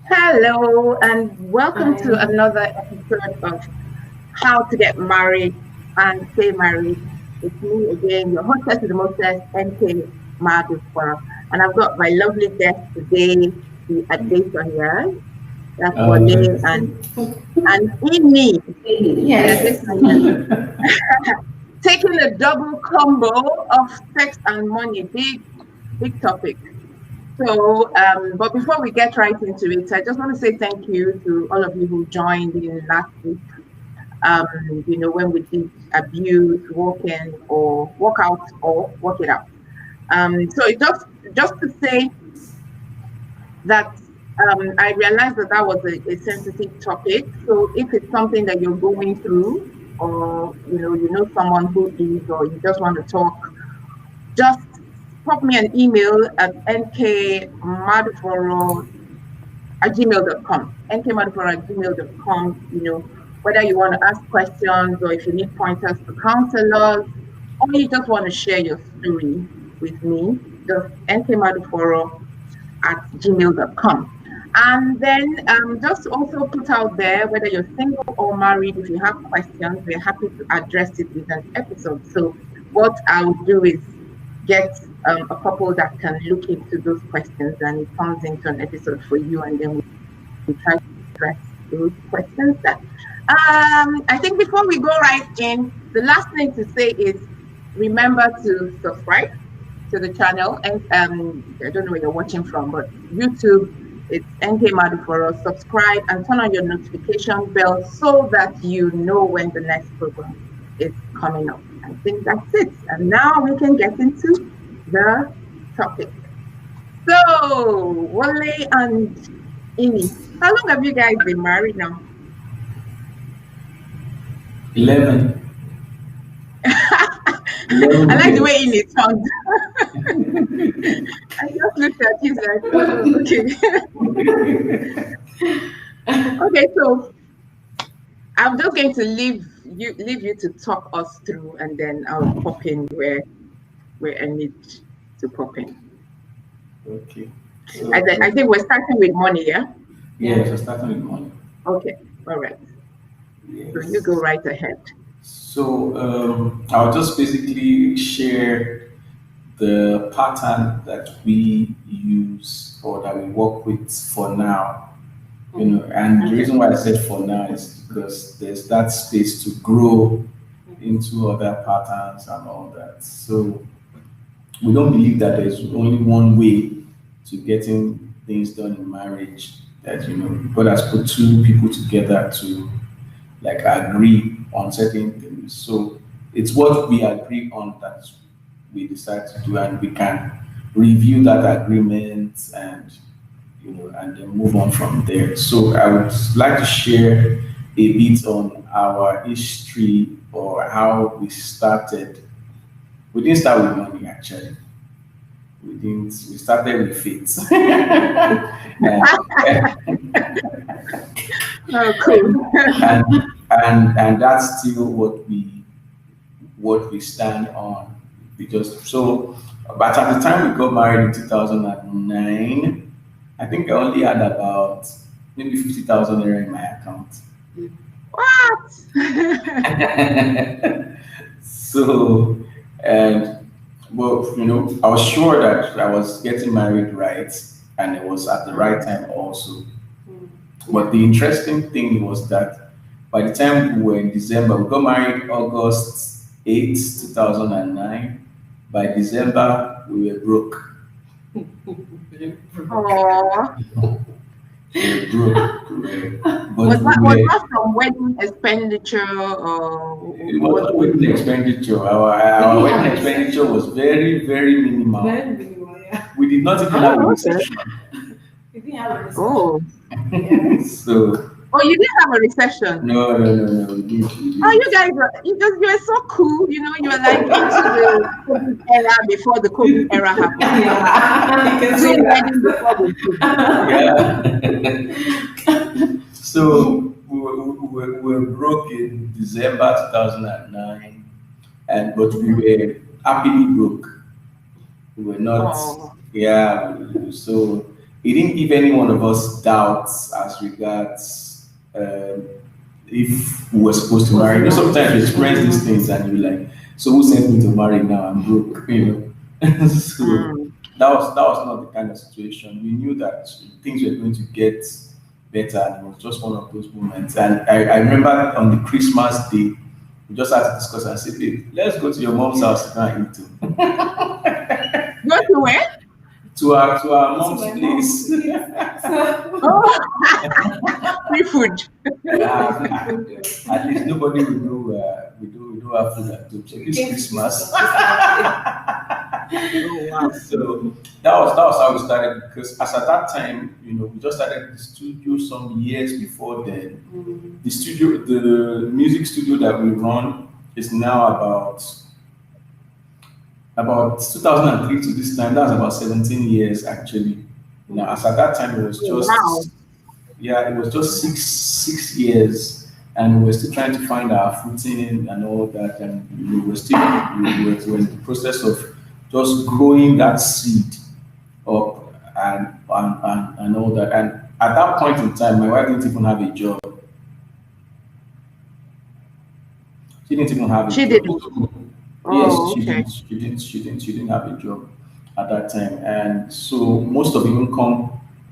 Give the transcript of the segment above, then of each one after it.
Hello, and welcome to I another episode of How to Get Married and Stay Married. It's me again, your hostess with the mostest, NK Maduforo. And I've got my lovely guest today, the Adesanyas. That's Wale Uh, and Imi, the yes. Adesanyas. Taking a double combo of sex and money, big topic. But before we get right into it, I just want to say thank you to all of you who joined in last week. Um, when we did abuse, walk in, or walk out, or walk it out. So it just to say that I realized that that was a sensitive topic. So if it's something that you're going through, or you know someone who is, or you just want to talk, just pop me an email at nkmaduforo at gmail.com. nkmaduforo@gmail.com. Whether you want to ask questions or if you need pointers to counselors, or you just want to share your story with me, just nkmaduforo at gmail.com. And then just also put out there whether you're single or married, if you have questions, we're happy to address it with an episode. So what I will do is get a couple that can look into those questions and it comes into an episode for you, and then we try to address those questions. That I think before we go right in, the last thing to say is remember to subscribe to the channel. And I don't know where you're watching from, but YouTube, it's NK Maduforo. Subscribe and turn on your notification bell so that you know when the next program is coming up. I think that's it. And now we can get into the topic. So, Wale and Ini, how long have you guys been married now? 11. I 11 like the way years. Ini sounds. I just looked at you like, oh, okay. Okay, so I'm just going to leave you to talk us through, and then I'll pop in where I need to pop in. Okay. I think we're starting with money, yeah? Yeah, so starting with money. Okay, all right. So you go Yes. right ahead. So I'll just basically share the pattern that we use or that we work with for now. And the Okay. reason why I said for now is because there's that space to grow into other patterns and all that. So we don't believe that there's only one way to getting things done in marriage. That God has put two people together to like agree on certain things. So it's what we agree on that we decide to do, and we can review that agreement and and then move on from there. So I would like to share a bit on our history or how we started. We didn't start with money actually. We didn't. We started with faith. Oh, cool. and and that's still what we stand on because but at the time we got married in 2009, I think I only had about maybe 50,000 naira in my account. What? So and well, I was sure that I was getting married right, and it was at the right time also. But the interesting thing was that by the time we were in December, we got married August 8th, 2009. By December, we were broke. Oh, We were broke. was But we that was were, that from wedding expenditure or it was what not was wedding it? expenditure. Our wedding expenditure was very, very minimal. Very minimal, yeah. We did not even have a Oh, okay. reception. We didn't have a reception. Oh, Yeah. So, oh, you didn't have a recession. no, no, no, no, we didn't. We Oh, you didn't. guys you were so cool. You were like into the COVID era before the COVID era happened. Yeah. You can Do say wedding before the COVID. that. Yeah. So we were broke in December 2009, but we Mhm. were happily broke. We were not, Oh, yeah. So He didn't give any one of us doubts as regards if we were supposed to marry. You know, sometimes you experience these things and you're like, so who sent me to marry now? I'm broke, you know. So Mm. that was not the kind of situation. We knew that things were going to get better, and it was just one of those moments. And I remember on the Christmas day, we just had to discuss and say, babe, let's go to your mom's house to go and eat too. Go to where? To our To mom's my place. mom's place. So, Oh, free food. At least nobody will know we do have food at home. So we this came to Christmas. Christmas Day. Oh wow. So that was how we started, because as at that time, we just started the studio some years before then. Mm. The music studio that we run is now about 2003 to this time. That's about 17 years actually. Now, as at that time, it was Oh, wow. just, yeah, it was just six years, and we were still trying to find our footing and all that, and we were in the process of just growing that seed up and all that. And at that point in time, my wife didn't even have a job. She didn't even have a She job. didn't. So, yes, Oh, she okay. didn't. She didn't have a job at that time, and so most of the income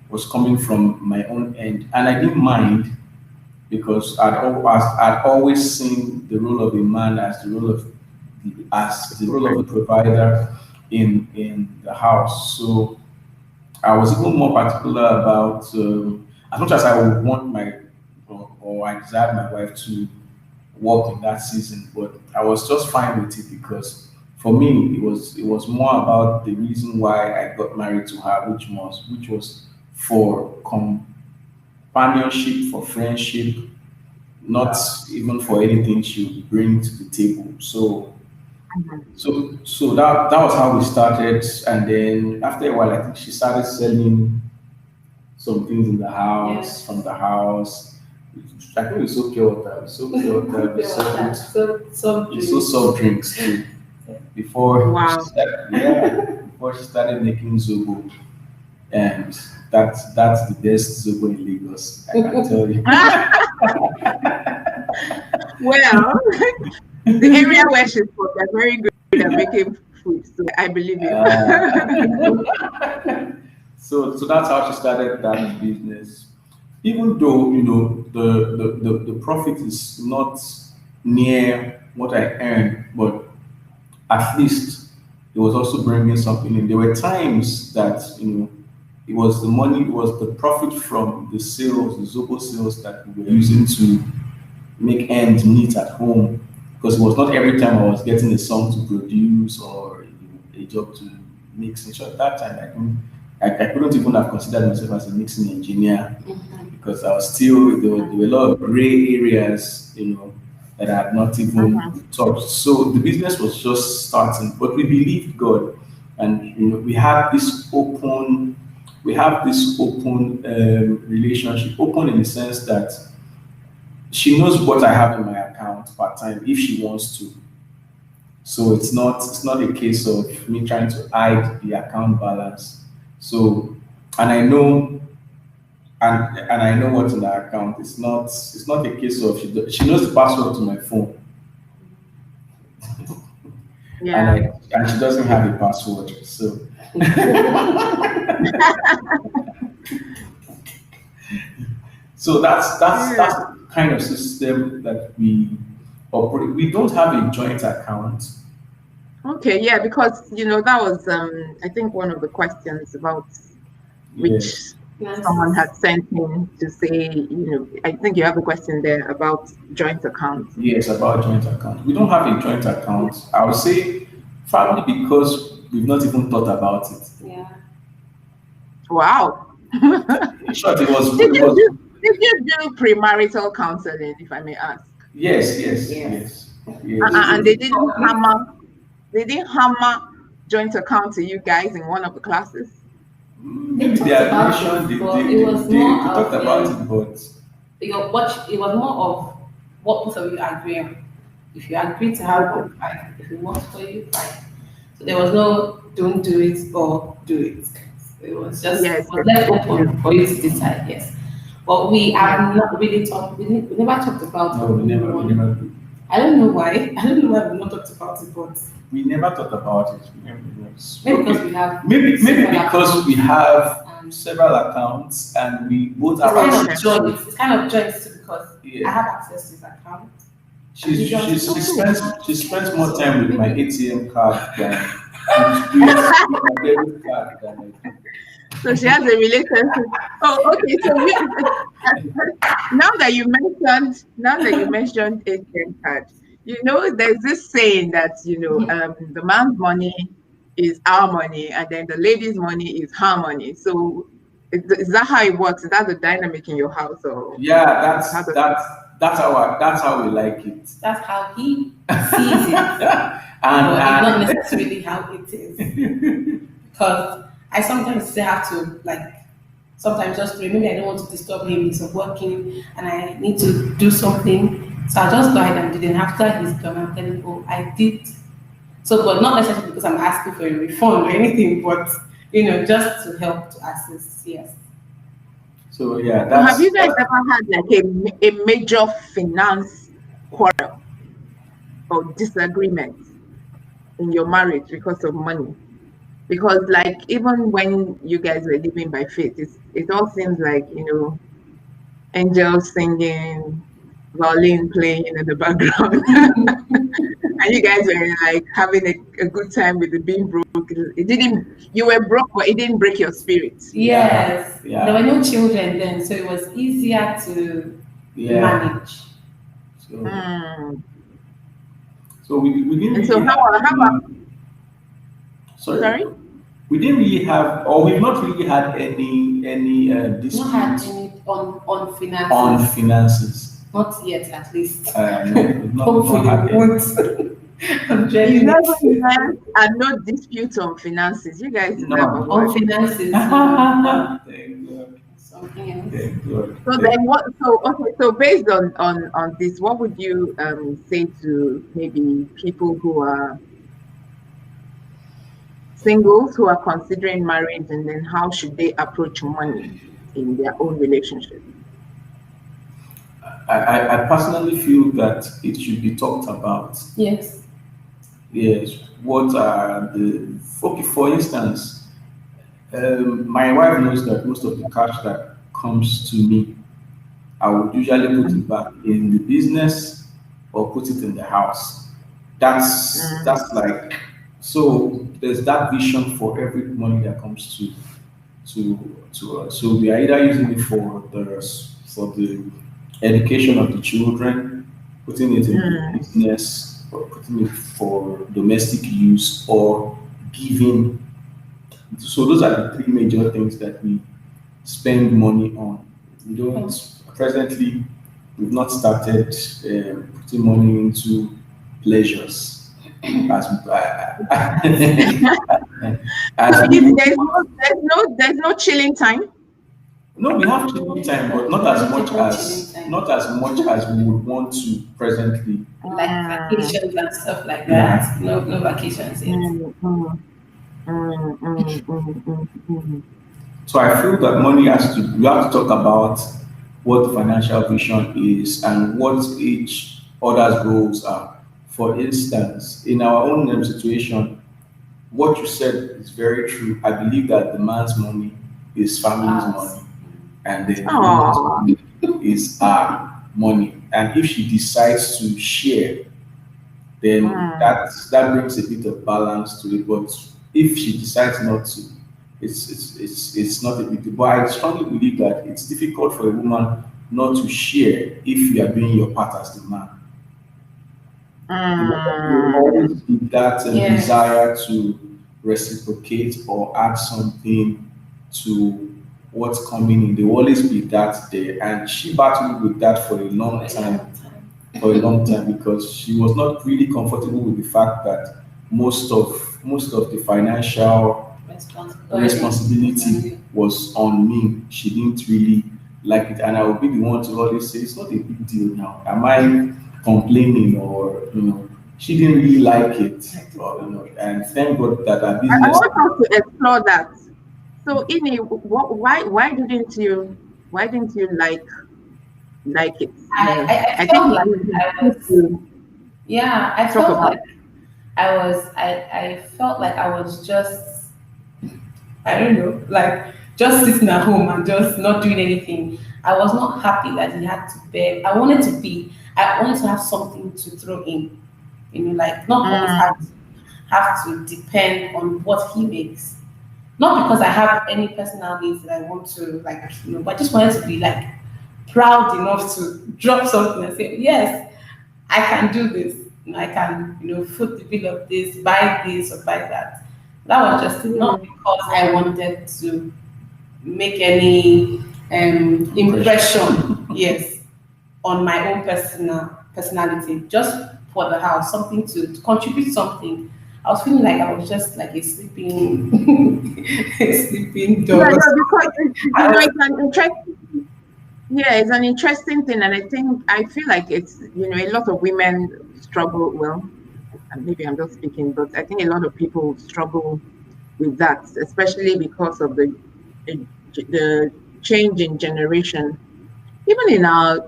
was coming from my own end, and I didn't mind because I'd always seen the role of a man as the role of a provider in the house. So I was even more particular about, as much as I would want or I desired my wife to work in that season, but I was just fine with it because for me it was more about the reason why I got married to her, which was for companionship, for friendship, not even for anything she would bring to the table. So Mhm. so that was how we started, and then after a while, I think she started selling some things in the house, from Yes. the house. I think we sold pure water, we Pure water. sold So we sold soft drinks too. Before she Wow. started, yeah, before she started making zobo, and that's the best zobo in Lagos, I can tell you. Well, the area where she's from, they're very good at making food, so I believe you. So that's how she started that business. Even though the profit is not near what I earned, but at least it was also bringing something in. There were times that it was the money, it was the profit from the sales, the Zobo sales that we were using to make ends meet at home, because it was not every time I was getting a song to produce or a job to mix. In short, that time I couldn't even have considered myself as a mixing engineer because I was still there were a lot of gray areas, that I had not even Mhm. touched. So the business was just starting, but we believed God, and we have this open relationship, open in the sense that she knows what I have in my account part time if she wants to. So it's not a case of me trying to hide the account balance. So and I know and I know what's in the account. It's not a case of she knows the password to my phone, and Yeah. she doesn't have a password. So that's Yeah. the kind of system that we operate. We don't have a joint account. Okay. Yeah, because that was I think one of the questions about which Yes. someone finances. had sent in to say, I think you have a question there about joint accounts. Yes, about joint account. We don't have a joint account. I would say probably because we've not even thought about it. Yeah. Wow. In short, it was Did it you was do did you do premarital counseling, if I may ask? yes, yes, Yes. yes, We yes. And did they it didn't public. hammer they didn't hammer joint account to you guys in one of the classes? They Maybe the talked about admission it, but it was more they talked of about it, but it was more of what both of you agree on. If you agree to have Okay. one, fine. If it works for you, fine. So there was no don't do it or do it. So it was Yes, was yes, left yes, yes. open for you to decide, yes. But we Yes. have not really talked, we never talked about No, what we we never, we want. never do. I don't know why. I don't know why we've not talked about it, but We never thought about it. maybe because Okay. we have Maybe several because we accounts have and several accounts and we both have it's kind access. of Okay. joint. It's kind of joint too because I Yeah. have access to his account and he does She too. spends more time with my Maybe ATM card than with my debit card than I do. So she has a relationship. Oh, okay. So now that you mentioned ATM card, there's this saying that the man's money is our money, and then the lady's money is her money. So is that how it works? Is that the dynamic in your house, or Yeah, how does that's how we like it. that's how he sees it, but it's not And necessarily how it is. Because I sometimes still have to like sometimes just pray. Maybe I don't want to disturb him. He's working and I need to do something. So I'll just go ahead and do it. And after he's done, I'm telling him, oh, I did. So, but not necessarily because I'm asking for a refund or anything, but just to help to assist. Yes. so yeah, so have you guys that's ever had like a major finance quarrel or disagreement in your marriage because of money? Because like even when you guys were living by faith, it all seems like angels singing, violin playing in the background, and you guys were like having a good time with the being broke. It didn't. You were broke, but it didn't break your spirit. Yes. yeah, There were yeah, no children then, so it was easier to yeah. manage. So Hmm. we didn't And so really how have how about any. Sorry, sorry? we didn't really have, or we've not really had any Not had disputes any on on finances. finances. Not yet, at least. No, we've not Hopefully, had we any. won't. I'm dreading 11 years it. and no dispute on finances. You guys deserve No. On award. finances, no, no, Thank God. something else. Thank God. So then what so okay, so based on this, what would you say to maybe people who are singles who are considering marriage, and then how should they approach money in their own relationship? I personally feel that it should be talked about. Yes. Yes. What are the okay? For instance, my wife knows that most of the cash that comes to me, I would usually put it back in the business or put it in the house. Mm, That's like so. There's that vision for every money that comes to us. So we are either using it for the education of the children, putting it in the mm, business, or putting it for domestic use, or giving. So those are the three major things that we spend money on. We don't presently. We've not started putting money into pleasures as so as we you, would there's no chilling time. no, we have chilling time, but not as much Manageable chilling as time. not as much as we would want to presently. Like Mm, vacations and stuff like Yeah. that. No, no vacations yet. mm, mm, mm, mm, mm, mm, mm. So I feel that money has to we have to talk about what the financial vision is and what each other's roles are. For instance, in our own situation, what you said is very true. I believe that the man's money is family's Us. money, and then the woman's Aw. money is our money. And if she decides to share, then Mm, that brings a bit of balance to it. But if she decides not to, it's not a big deal. But I strongly believe that it's difficult for a woman not to share if you are doing your part as the man. There will mm, always be that Yes. desire to reciprocate or add something to what's coming in. There will always be that there, and she battled with that for a For long a time long time. because she was not really comfortable with the fact that most of the financial responsibility Responsibility. was on me. She didn't really like it, and I would be the one to always say, "It's not a big deal now. Am I complaining or She didn't really like it, or, and thank God that our I business. want us to explore that. So, Ini, why didn't you like it? I I think felt like you I need was, to yeah, I talk felt about. like I felt like I was just, I don't know, like just sitting at home and just not doing anything. I was not happy that he had to bear. I wanted to have something to throw in, like not always Mm, have to depend on what he makes. Not because I have any personal needs that I want to like, but I just wanted to be like proud enough to drop something and say, yes, I can do this. I can, foot the bill of this, buy this or buy that. That was just it. yeah, Not because I wanted to make any impression, yes, on my own personality, just for the house, something to contribute something. I was feeling like I was just like a sleeping, a sleeping yeah, dog or no, because something. I was, it's an interesting. Yeah, it's an interesting thing, and I feel like it's a lot of women struggle. Well, and maybe I'm just speaking, but I think a lot of people struggle with that, especially because of the change in generation. Even in our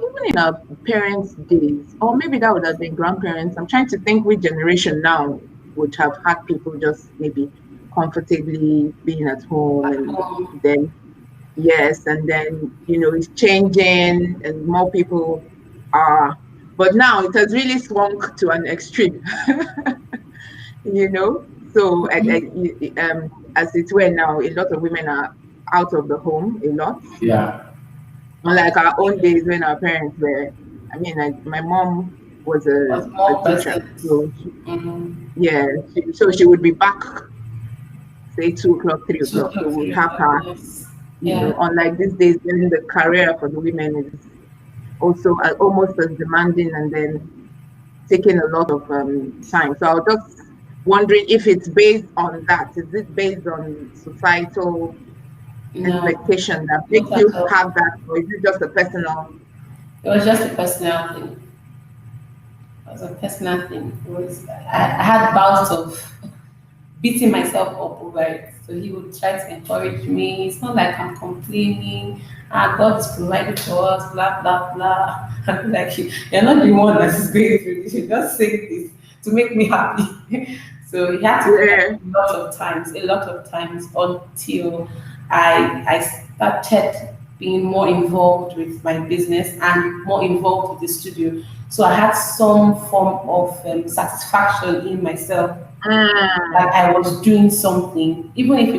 parents' days, or maybe that would have been grandparents. I'm trying to think which generation now would have had people just maybe comfortably being at home, and um, then yes, and then it's changing and more people are, but now it has really swung to an extreme. you know so as it were now, a lot of women are out of the home a lot, Yeah. unlike our own days when our parents were. I mean, my mom was was a more teacher, present. so Mm-hmm. yeah, so she would be back, say 2 o'clock, three Two o'clock so o'clock, we'd three have o'clock, her. yes. Yeah. Unlike these days when the career for the women is also almost as demanding, and then taking a lot of time. So I was just wondering if it's based on that. Is it based on societal No, expectation that makes not you at all. have that, or is it just a personal? It was just a personal thing. It was a personal thing. I had bouts of beating myself up over it. So he would try to encourage me. It's not like I'm complaining. God is providing for us, blah, blah, blah. I'm like, you're not the one that is going through this. You're just saying this to make me happy. So he had to do that Yeah, a lot of times until I started being more involved with my business and more involved with the studio. So I had some form of satisfaction in myself mm, that I was doing something, even if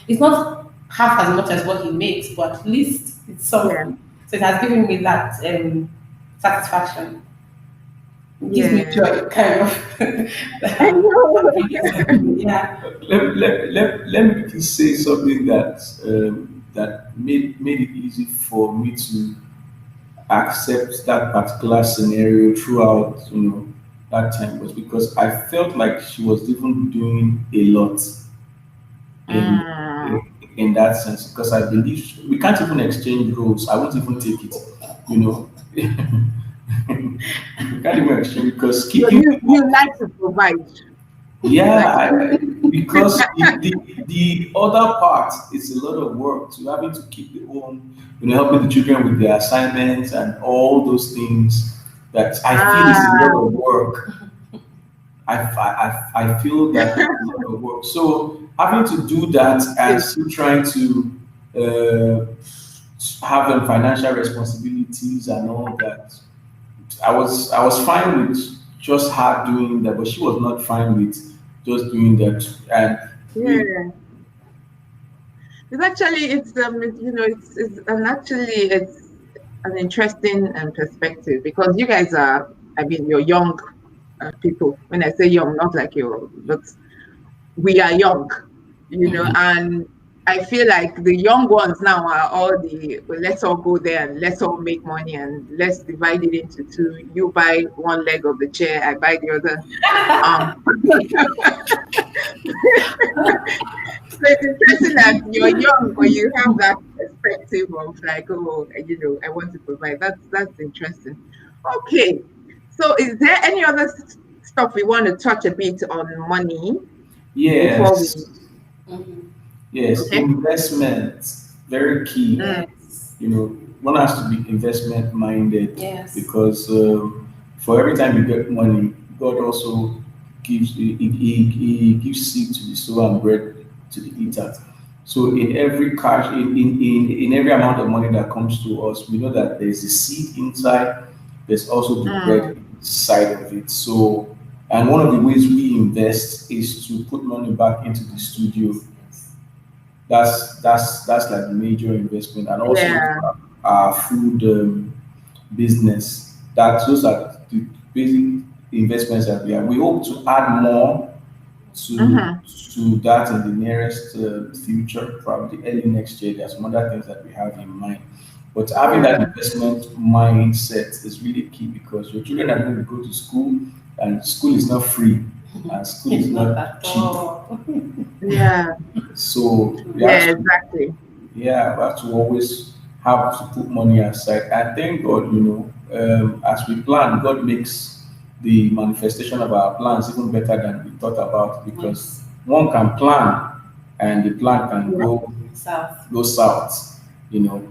it's not half as much as what he makes, but at least it's yeah, something. So it has given me that satisfaction. It gives me yeah. joy, kind of. I know. I'm doing something, yeah. Let me just say something that made it easy for me to accept that particular scenario throughout, that time was because I felt like she was even doing a lot in Mm, in that sense because I believe we can't even exchange roles. I won't even take it, you know. We can't even exchange because so keeping you people. like to provide. You Yeah, like to provide. because the other part is a lot of work to having to keep the home, helping the children with their assignments and all those things that I feel is a lot Ah, of work. I feel that it's a lot of work. So having to do that and okay. still trying to have them financial responsibilities and all that, I was fine with just her doing that, but she was not fine with just doing that. And we, Yeah. It's actually it's an interesting perspective, because you guys are, I mean, you're young people. When I say young, not like you're, but we are young, and I feel like the young ones now are all well, let's all go there and let's all make money and let's divide it into two. You buy one leg of the chair, I buy the other. Um, so it's interesting that you're young, but you have that perspective of like, oh, I want to provide. That's interesting. Okay, so is there any other stuff we want to touch a bit on money before we? yes, Mhm. Yes, Okay. investment, very key. Mm, Yes. One has to be investment minded Yes. because for every time you get money, God also he gives seed to the sower and bread to the eater. So in every cash, in every amount of money that comes to us, we know that there's a seed inside. There's also the mm, bread side of it. So, and one of the ways we invest is to put money back into the studio. Yes. That's like a major investment, and also into yeah. our food business. That those are the basic investments that we have. We hope to add more to Mm-hmm. to that in the nearest future, probably early next year. There's some other things that we have in mind. But having that Yeah. investment mindset is really key because your children are going to go to school, and school is not free, and school is It's not not at cheap. all. Yeah. So we have Yeah. to, Exactly. yeah, we have to always have to put money aside. And thank God, as we plan, God makes the manifestation of our plans even better than we thought about because Yes. one can plan and the plan can Yeah. South. go south, you know.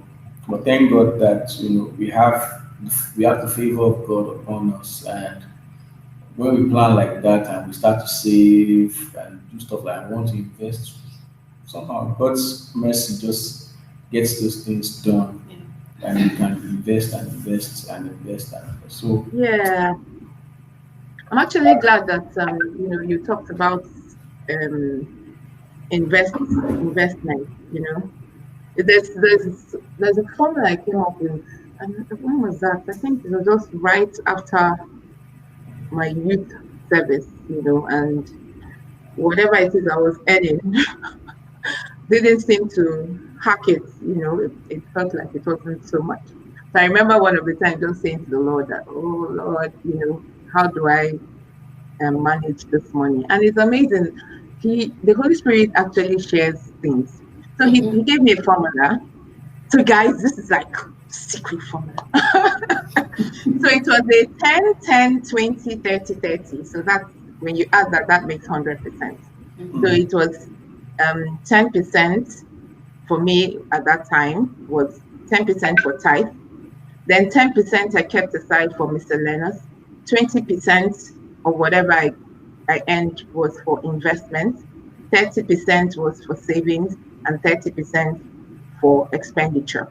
But thank God that we have the favor of God upon us, and when we plan like that and we start to save and do stuff like I want to invest, somehow God's mercy just gets those things done, Yeah. and you can invest and invest and invest and invest. So Yeah. I'm actually glad that you talked about um invest investment. There's a formula I came up with, and when was that? I think it was just right after my youth service. And whatever it is I was earning didn't seem to hack it. It felt like it wasn't so much. So I remember one of the times just saying to the Lord that, oh Lord, how do I manage this money? And it's amazing. The Holy Spirit actually shares things. So he Mm-hmm. gave me a formula. So guys, this is like secret formula. So it was a 10, 10, 20, 30, 30. So that's when you add that, that makes 100%. So mm, it was 10% for me at that time was 10% for tithe. Then 10% I kept aside for miscellaneous. 20% of whatever I earned was for investment. 30% was for savings and 30% for expenditure.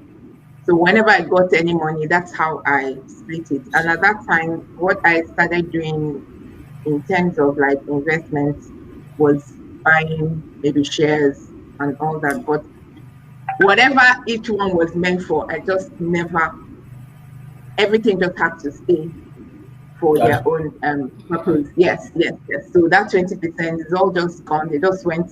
So whenever I got any money, that's how I split it. And at that time, what I started doing in terms of like investments was buying maybe shares and all that. But whatever each one was meant for, I just never, everything just had to stay for that's their own purpose. Yes, yes, yes. So that 20% is all just gone. They just went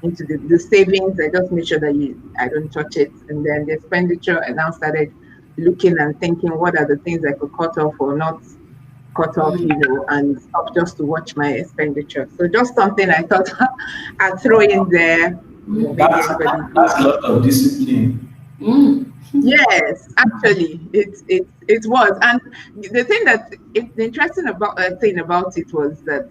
into the savings. I just made sure that I don't touch it. And then the expenditure, I now started looking and thinking what are the things I could cut off or not cut off, and stop just to watch my expenditure. So just something I thought I'd throw in there. Maybe that's anybody that's a lot of discipline. Mm. Yes, actually, it was, and the thing the interesting about thing about it was that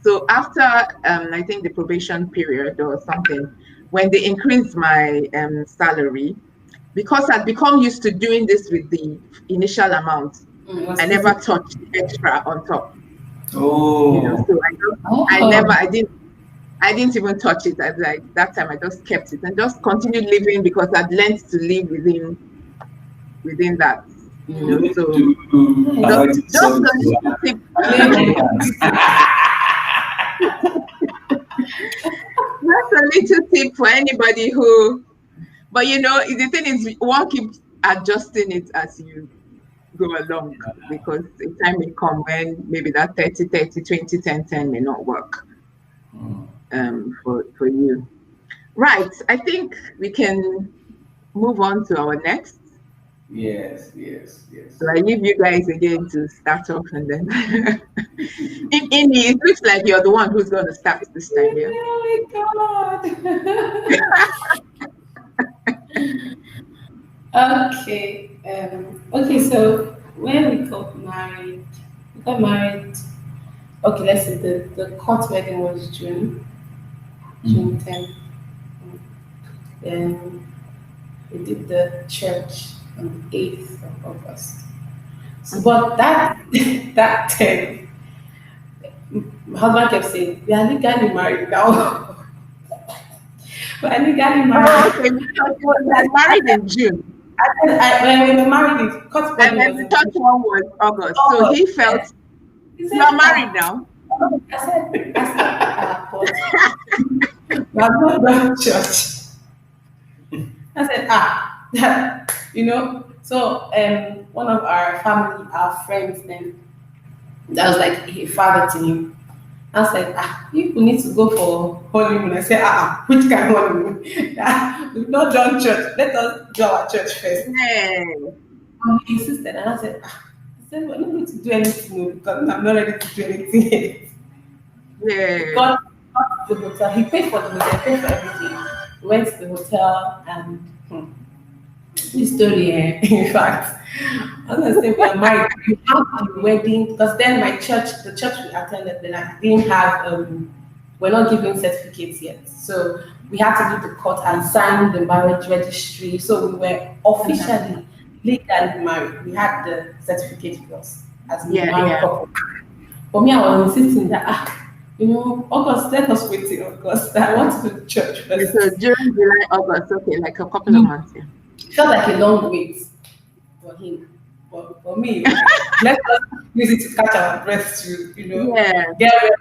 so after I think the probation period or something, when they increased my salary, because I'd become used to doing this with the initial amount, Mm. It I was never easy. touched extra on top. Oh, So I never, Oh. I didn't even touch it. I like that time I just kept it and just continued living because I'd learned to live within that. you need So to do just Yes. anointing just service a to little tip, Nigerians. just a little tip for anybody who. But the thing is, one keeps adjusting it as you go along because the time may come when maybe that 30, 30, 20, 10, 10 may not work for you. Right. I think we can move on to our next. Yes, yes, yes. So I leave you guys again to start off and then in it looks like you're the one who's gonna start this time, yeah? Oh my God. Okay. Okay. So when we got married. Okay. Let's say the court wedding was June Mm. 10th. Then we did the church on the 8th of August. So, but that that time, my husband kept saying, "We are legally married now. We are legally Oh, married." okay. Because you were married in June, When we were married, the court and wedding then was the in third one was August. So August. he felt Yes. He you are said, married now. but we have not done church. I said, So one of our family, our friends, then that was like a father to him. I was like, people need to go for honeymoon. I said, which kind of honeymoon? We've not done church. Let us do our church first. Yeah. And he insisted, and I said, we're not going to do anything because I'm not ready to do anything yet. We Yeah. got to the hotel. He paid for the hotel, paid for everything. We went to the hotel and this story, in fact, I was gonna say we are married. We have a wedding because then my church, the church we attended, then I didn't have we're not giving certificates yet. So we had to do the court and sign the marriage registry. So we were Mhm. officially legally married. We had the certificate with us as a Yeah, married yeah. couple. For me, I was insisting that August, let us wait till August. I want to do the church Yeah, first. so June, July, August. Okay, like a couple of months. Yeah. It felt like a long wait for him. But for me, it was like, let's just use it to catch our breath to, Yeah. get ready.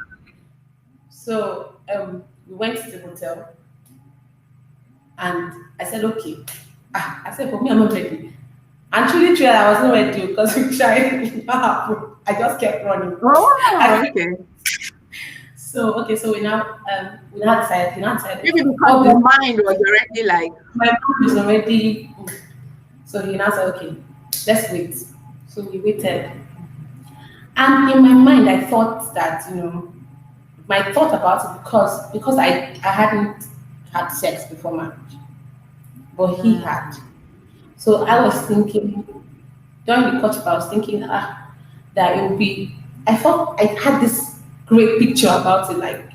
So we went to the hotel and I said, okay. I said, for me, I'm not ready. And truly, I wasn't ready because we tried. It did not happen. I just kept running. Oh, I, okay. so, okay, so we now decided, Maybe okay, because all your this, mind was already like, my mom is already, so he now said, okay, let's wait. So we waited. And in my mind, I thought that, my thought about it because I hadn't had sex before marriage, but he had. mm, So I was okay. thinking during the courtship, I was thinking that it would be. I thought I had this great picture about it, like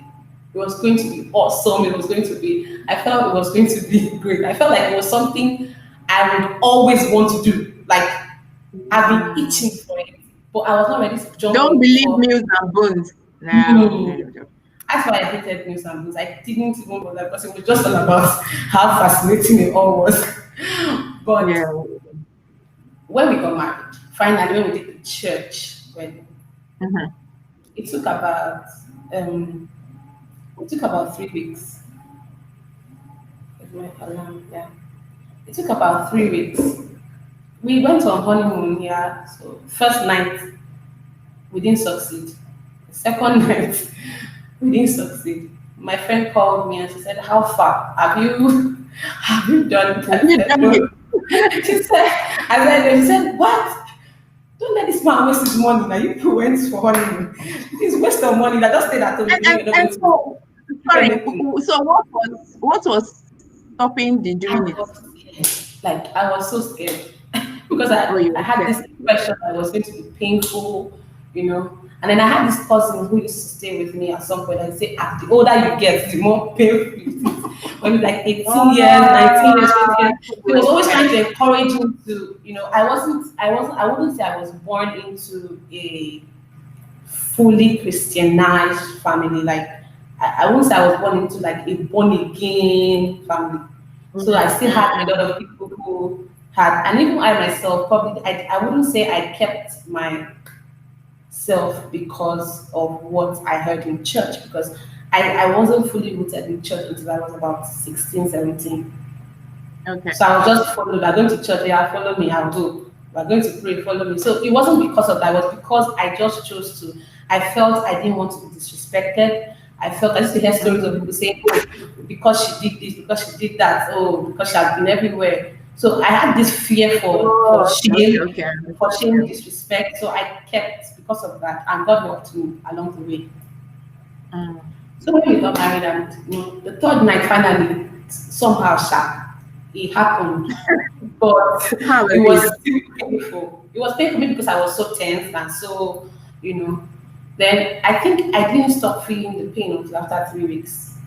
it was going to be awesome. It was going to be. I felt it was going to be great. I felt like it was something I would always want to do. Like I've been Mm. itching for it, but I was not ready to jump Don't in believe before. news and bones. No, no, Hmm. no, no. That's why I hated news and blues. I didn't even bother because it was just all about how fascinating it all was. But Yeah. when we got married, finally, when we did the church wedding, Mhm. it took about um, it took about 3 weeks. With my alarm, yeah, it took about 3 weeks. We went on honeymoon, yeah. So first night we didn't succeed. The second night we didn't succeed. My friend called me and she said, "How far have you have you done it?" Have I you said, done "No." it? She said, "I said, no." She said, "What? Don't let this man waste his money. Now you people went for honeymoon. It's waste of money. That just stay at home. You And, know and, you're not and going to so, do sorry. anything." So what was stopping the I doing it? was scared. Like I was so scared because Oh, I you had were this impression that it was going to be painful, you know. And then I had this cousin who used to stay with me at some point and say, the older you get, the more painful it is. When you're like 18 years, 19 years, 20 years, he was always trying to encourage me to, I wouldn't say I was born into a fully Christianized family. Like I won't say I was born into like a born again family. So I still had a lot of people who had, and even I myself, probably I wouldn't say I kept myself because of what I heard in church because I wasn't fully rooted in church until I was about 16, 17. Okay. So I was just followed. We're going to church, yeah, follow me, I'll go. We're going to pray, follow me. So it wasn't because of that, it was because I just chose to. I felt I didn't want to be disrespected. I felt I used to hear stories of Mm. people saying, oh, because she did this, because she did that, oh, because she has been everywhere. So I had this fear Oh, okay, okay, I for understand. shame, disrespect. So I kept because of that, and God helped me along the way. Mm. So when we got married and the third night finally somehow it happened. But it was Hallelujah. still painful. It was painful for me because I was so tense and so, you know. Then I think I didn't stop feeling the pain until after 3 weeks.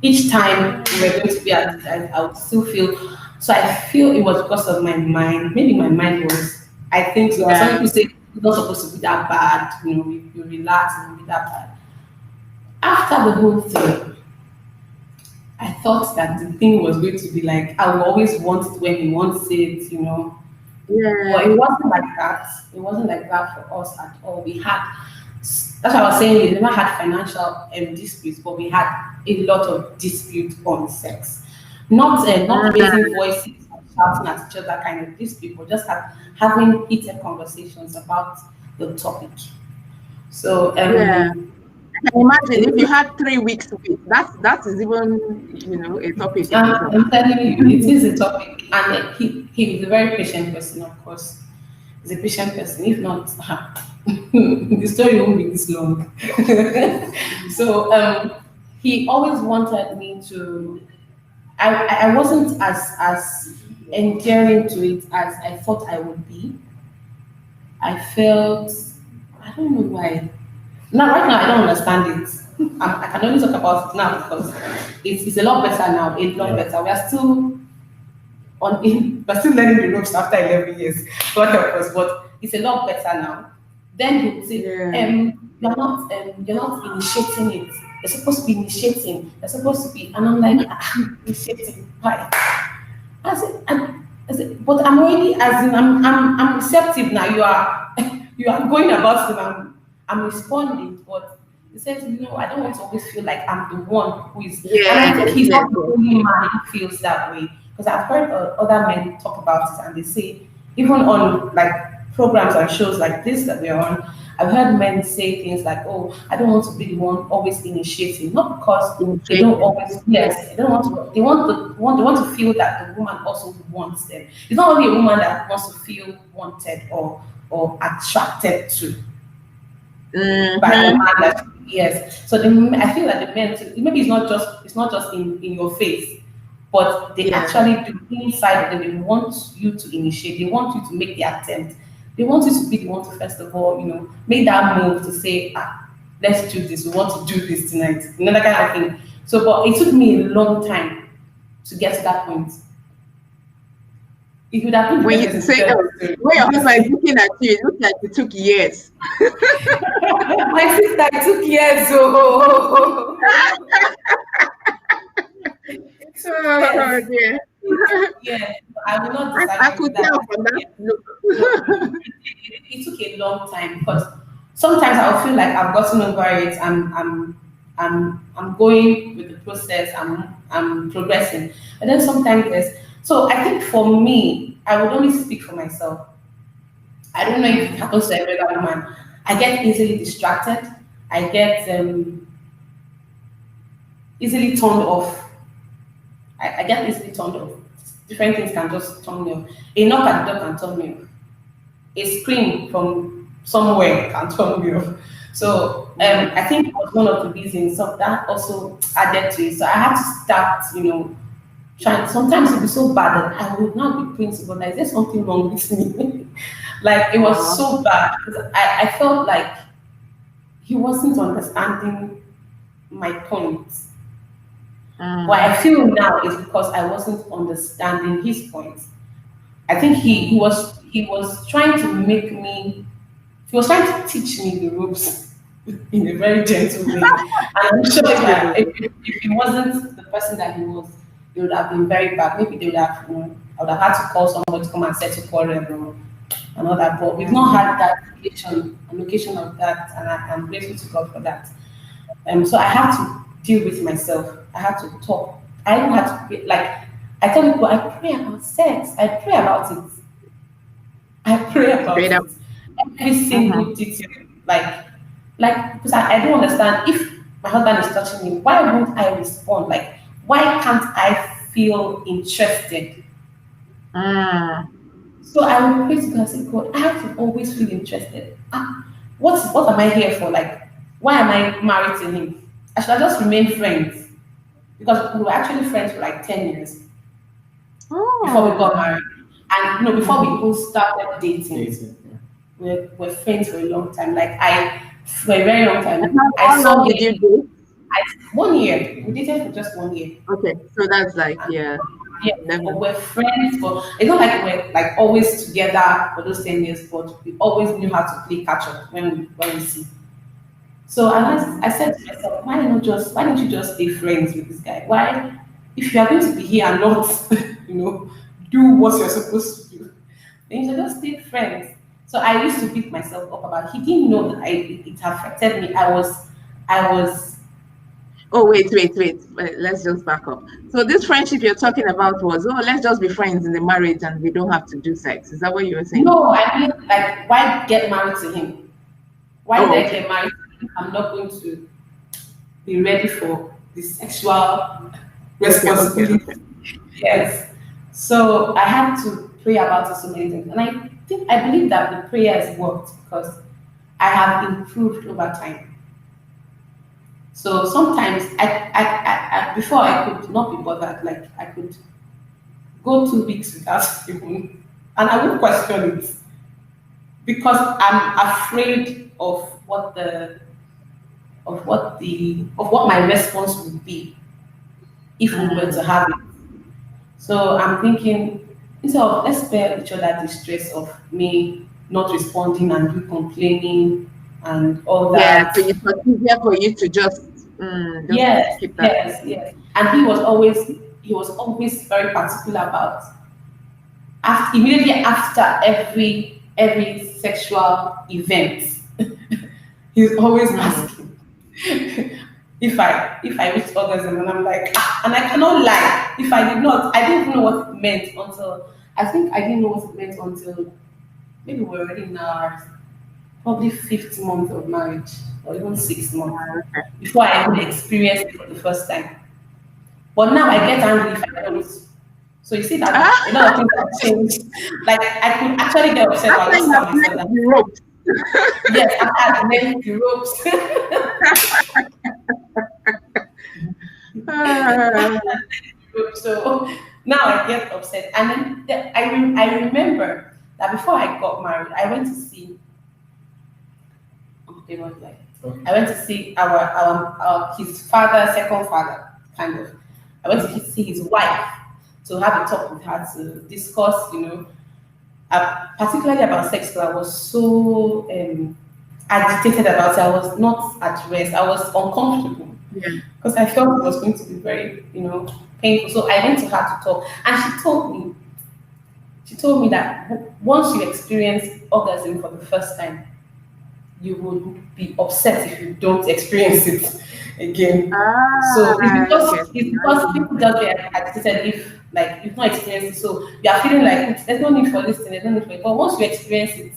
Each time we were going to be at, I would still feel. So I feel it was because of my mind. Maybe my mind was. I think so. Some Yeah. people say it's not supposed to be that bad. You know, you relax and be that bad. After the whole thing, I thought that the thing was going to be like I will always want it when he wants it. You know, but Yeah. it wasn't like that. It wasn't like that for us at all. We had, that's what I was saying, we never had financial disputes, but we had a lot of dispute on sex. Not Mm, raising voices and shouting at each other kind of dispute, but just having heated conversations about the topic. So yeah. I can imagine if you it, had 3 weeks to wait. That is even a topic in itself. I'm telling you, it is a topic, and he is a very patient person, of course. He's a patient person. If not, the story won't be this long. So he always wanted me to. I wasn't as endearing to it as I thought I would be. I felt, I don't know why. Now, right now, I don't understand it. I can only talk about it now because it's a lot better now. A lot Yeah. better. We are still we're still learning the ropes after 11 years. God help us, but it's a lot better now. Then he would say, Yeah. you're not initiating it. You're supposed to be initiating. You're supposed to be, and I'm like, initiating. Why? I said, but I'm already, as in, I'm receptive now. You are, you are going about it. And I'm responding, but he says, I don't want to always feel like I'm the one who is, and I think Yes, he's yes, not the yes. only man who feels that way. Because I've heard other men talk about it, and they say, even on like programs and shows like this that we're on, I've heard men say things like, "Oh, I don't want to be the one always initiating," not because they don't Initiating. always, yes, they don't want to, they want to feel that the woman also wants them. It's not only a woman that wants to feel wanted or attracted to by the Mm-hmm. man that, yes. So I feel like the men too, maybe it's not just in your face, but they Yeah. actually do inside of them. They want you to initiate. They want you to make the attempt. They want you to be the one to first of all, make that move to say, let's do this. We want to do this tonight. That kind of thing. So, but it took me a long time to get to that point. It would have been the When first you person to say tell the story. when your husband is Honestly. looking at you, it looks like it took years. My sister, it took years. Oh, it took Oh years. dear. It took years. I will not I disagree could with that. tell from that Yes. look. No, it took a long time because sometimes I'll feel like I've gotten over it. I'm going with the process. I'm progressing, and then sometimes there's. So I think for me, I would only speak for myself. I don't know if it Mm. happens to every other woman. I get easily distracted. I get easily turned off. I get easily turned off. Different things can just turn me off. A knock at the door can turn me off. A scream from somewhere can turn me off. So Mm. I think it was one of the reasons. So that also added to it. So I had to start, trying. Sometimes it'd be so bad that I would not be principled. Like, is there something wrong with me? Like, it was Aw. so bad because I felt like he wasn't understanding my point. What I Mm. feel now is because I wasn't understanding his point. I think Mm. he was trying to make me, he was trying to teach me the ropes in a very gentle way. And I'm sure that Yeah. if he wasn't the person that he was, it would have been very bad. Maybe they would have, I would have had to call somebody to come and settle quarrel and all that. But we've not Mm. had that location of that, and I'm grateful to God for that. So I had to deal with myself. I had to talk. I even had to like I tell people I pray about sex. I pray about it. I pray Straight about up. it. Every Mm-hmm. single detail. Because I don't understand if my husband is touching me, why won't I respond? Like, why can't I feel interested? Mm. So I will pray to God and say, God, I have to always feel interested. What am I here for? Like, why am I married to him? I should have just remained friends because we were actually friends for like 10 years before we got Oh. married. And before we Mm-hmm. even started dating, Dating. Yeah. we're friends for a long time. Like I for a very long And time. how I long saw did you him do? 1 year. We dated for just 1 year. Okay, so that's like And yeah, yeah, but 11. we're friends, but it's not like we're like always together for those 10 years, but we always knew how to play catch up when we see. So I said to myself, why don't you just stay friends with this guy? Why, if you are going to be here and not, you know, do what you're supposed to do, then you should just stay friends. So I used to beat myself up about. He didn't know that it affected me. I was Oh wait. Let's just back up. So this friendship you're talking about was, oh, let's just be friends in the marriage and we don't have to do sex. Is that what you were saying? no. I mean, like, why get married to him? Why Oh, did I okay. get married? To him? I'm not going to be ready for the sexual responsibility. Okay. Yes. So I had to pray about it so many things. And I believe that the prayers worked because I have improved over time. So sometimes before I could not be bothered, like I could go 2 weeks without even, and I would question it because I'm afraid of what my response would be if we were to Mm, have it. So I'm thinking, instead of let's spare each other the stress of me not responding and you complaining and all yeah, that. so it's not easier for you to just Yes, keep that. yes, yes. And he was always very particular about immediately after every sexual event, he's always Mm, asking if I reach orgasm, and I'm like, ah, and I cannot lie. If I did not, I didn't even know what it meant until I think I didn't know what it meant until maybe we're already in our probably fifth month of marriage or even 6 months okay. before I even experienced it for the first time. But now I get angry if I don't. So you see that a Ah, lot of things have changed. Like I could actually get upset, but I after just you tell have myself left that the ropes. yes, after I've learned the ropes. Ah, So now I get upset. And then I remember that before I got married, I went to see, oh, they was like, Okay. I went to see our his father, second father, kind of. I went to see his wife to have a talk with her to discuss, particularly about sex, because I was so agitated about it. I was not at rest. I was uncomfortable yeah. because I felt it was going to be very, painful. So I went to her to talk, and she told me that once you experience orgasm for the first time, you would be upset if you don't experience it again. So it's Ah, because okay. it's Now because you make people sense. just get agitated if like you've not experienced it. So you are feeling like there's no need for this thing, there's no need for it. But once you experience it,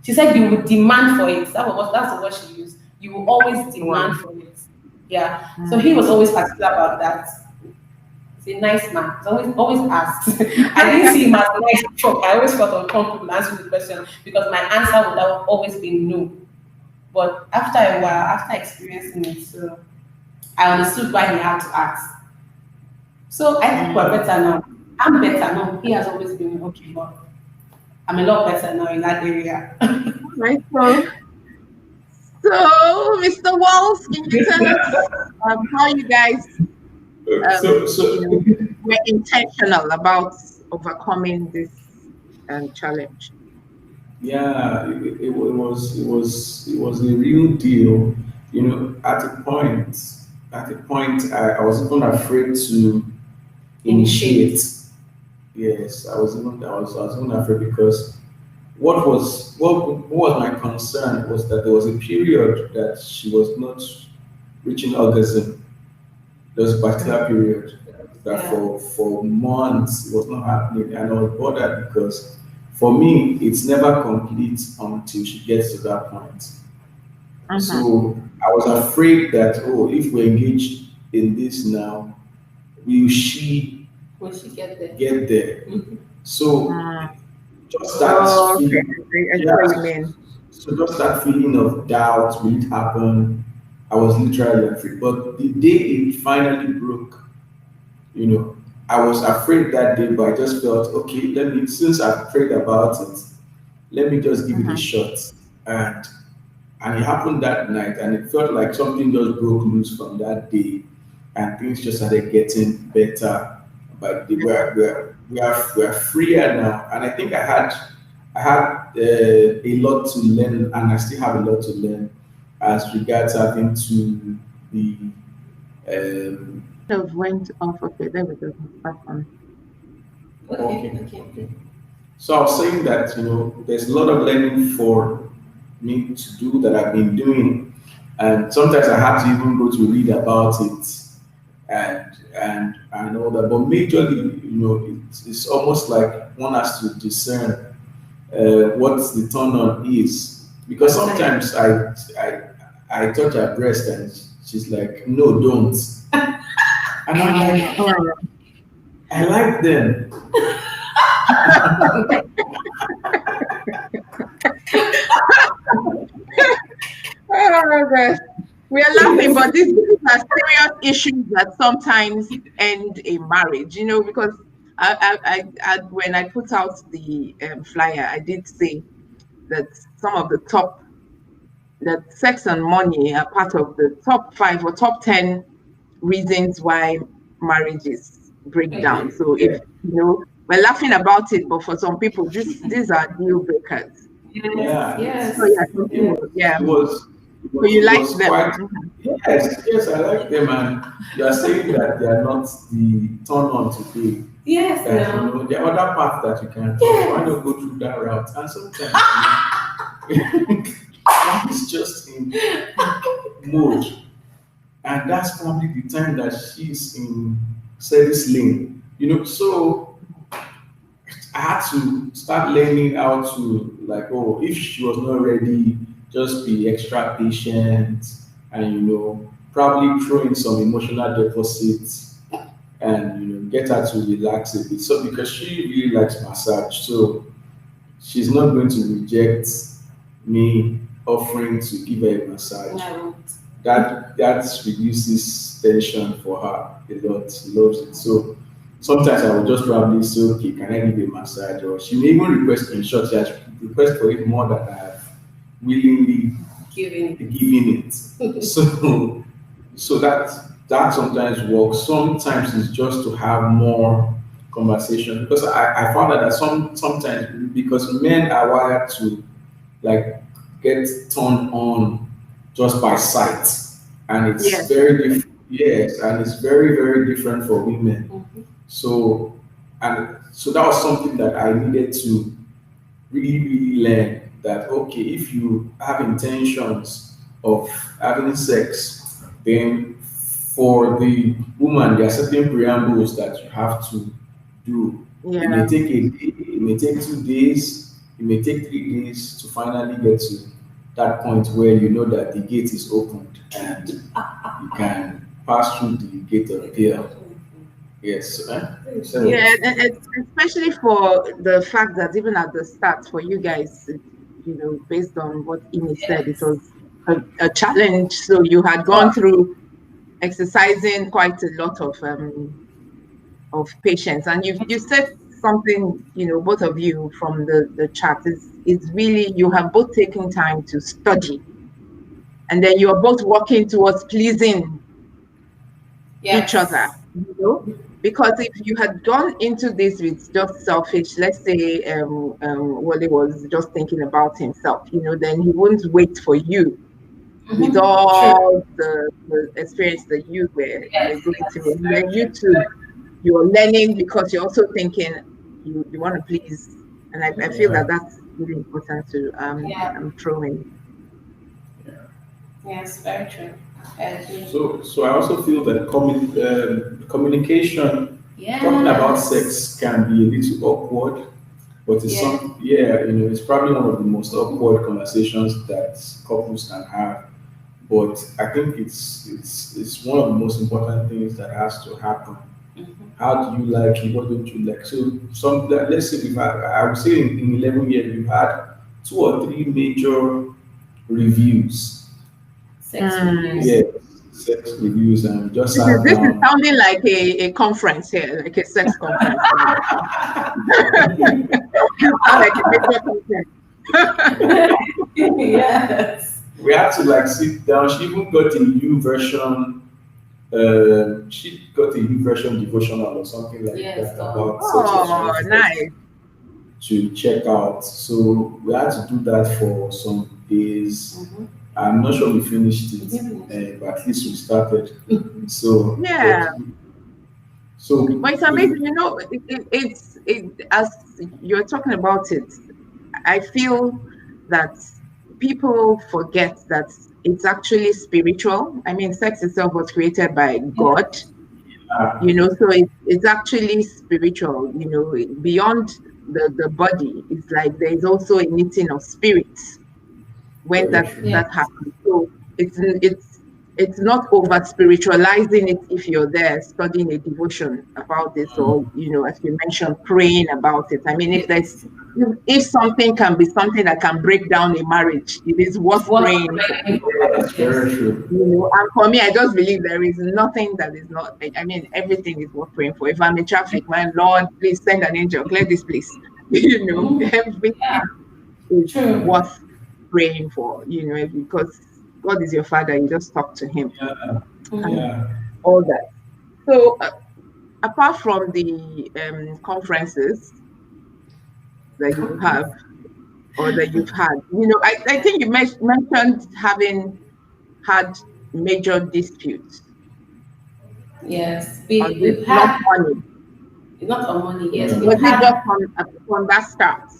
she said you would demand for it. That's the word she used. You will always Wow. demand for it. Yeah. So he Mm. was always particular about that. He's a nice man. He's always asked. I didn't see him as nice before. I always felt uncomfortable answering the question because my answer would have always been no. But after a while, after experiencing it, so I understood why he had to ask. So I think we're Mm. better now. I'm better now. He has always been okay, but I'm a lot better now in that area. Right. So, Mr. Walls, can you tell us how you guys, So, so were intentional about overcoming this challenge? yeah, it was a real deal. At a point, I was even afraid to Initiate. initiate. Yes, I was even afraid because what was my concern was that there was a period that she was not reaching orgasm. There was a particular Mm. period that Yeah. for months it was not happening, and I was bothered because for me it's never complete until she gets to that point. Mm-hmm. So I was afraid that, oh, if we engage in this now, will she When she get there. get there? Mhm. So Mm. just that Oh, okay. feeling, I get yeah. what you mean. So just that feeling of doubt, will it happen? I was literally afraid. But the day it finally broke, you know, I was afraid that day, but I just felt, okay, since I've prayed about it, let me just give it a Mm-hmm. shot. And And it happened that night, and it felt like something just broke loose from that day, and things just started getting better. But we are freer now, and I think I had a lot to learn, and I still have a lot to learn as regards having to be. Of went off. Okay, there we go. Back on. Okay, Okay, okay. okay. So I was saying that there's a lot of learning for me to do that I've been doing, and sometimes I have to even go to read about it and all that. But majorly, it's almost like one has to discern what the turn on is, because sometimes I touch her breast and she's like, no, don't, and I'm like, Oh, I like them. oh gosh. We are laughing, but these are serious issues that sometimes end a marriage, because when I put out the flyer, I did say that some of the top, that sex and money are part of the top 5 or top 10 reasons why marriages break down. So if, Yeah, we're laughing about it, but for some people, these are deal breakers. Yes, yeah, So yes. yeah, yeah. continue. Yeah. It was, it So was, you it like was them. quite. Yes, yes, I like them, and you are saying that they are not the turn on today. Yes, That no. there are other paths that you can touch. Why Yes. not go through that route? And sometimes one is just in mode, and that's probably the time that she's in service lane. So I had to start learning how to, like, oh, if she was not ready, just be extra patient, and probably throw in some emotional deposits, and get her to relax a bit. So because she really likes massage, so she's not going to reject me offering to give her a massage. No. That reduces tension for her a lot. She loves it. So sometimes I will just probably say, okay, can I give a massage? Or she may even request, in short, she has request for it more than I have willingly Giving. given it. So that sometimes works. Sometimes it's just to have more conversation, because I found out that sometimes, because men are wired to, like, get turned on just by sight, and it's Yes. very different. Yes, and it's very, very different for women. Mhm. So that was something that I needed to really, really learn, that okay, if you have intentions of having sex, then for the woman there are certain preambles that you have to do. It may Yeah. take a day, it may take 2 days, it may take 3 days to finally get to that point where you know that the gate is opened and you can pass through the gate of fear. Yes. So Yeah, and especially for the fact that even at the start for you guys, based on what Amy said, it Yes. was a challenge. So you had gone through exercising quite a lot of patience, and you said something, both of you from the chat is really, you have both taken time to study, and then you are both working towards pleasing each other, Yes. because if you had gone into this with just selfish, let's say Wale was just thinking about himself, then he wouldn't wait for you with True. all the experience that you were Yes, going through. yes. And Very then you true. too, you're learning because you're also thinking you want to please. And I feel that yeah. that's really important to Yeah. throw in. Yes, very true. I agree. So I also feel that communication, talking about Yes. sex, can be a little awkward, but it's Yeah. some yeah, it's probably one of the most awkward conversations that couples can have. But I think it's one of the most important things that has to happen. Mhm. How do you like it? What don't you like? So let's say I would say in 11 years we've had 2 or 3 major reviews. Sex Mm. reviews. Yeah, sex reviews, and we just This is sat this is down. sounding like a conference here, like a sex conference. You sound like a major conference. Yes. we had to like sit down. She even got a new version. She got a new version devotional or something like Yes, that God. about such a Oh, strong person nice. to check out. So we had to do that for some days. Mm-hmm. I'm not sure we finished it, Mm-hmm. but at least we started. So, Yeah. so But it's amazing, you know, as you're talking about it, I feel that people forget that it's actually spiritual. I mean, sex itself was created by Yeah. God, uh, you know, so it's actually spiritual, you know, beyond the body. It's like there's also a knitting of spirits when very that true. Yeah. that happens. So it's not over spiritualizing it if you're there studying a devotion about this, or you know, as you mentioned, praying about it. I mean, if something can be something that can break down a marriage, it is It's worth worth praying for. praying Yes, for. very Yes. true. You know, and for me, I just believe there is nothing that is not. I mean, everything is worth praying for. If I'm a traffic man, Lord, please send an angel, clear this place. You know, Mm-hmm. Yeah. everything is True. worth praying for. You know, because God is your father. You just talk to Him Yeah, Mm-hmm. and yeah. all that. So, apart from the conferences that you have or that you've had, you know, I think you mentioned having had major disputes Yes. on this, We've not had money. not on money. Yes, Yeah. we've Was it had. just from that start?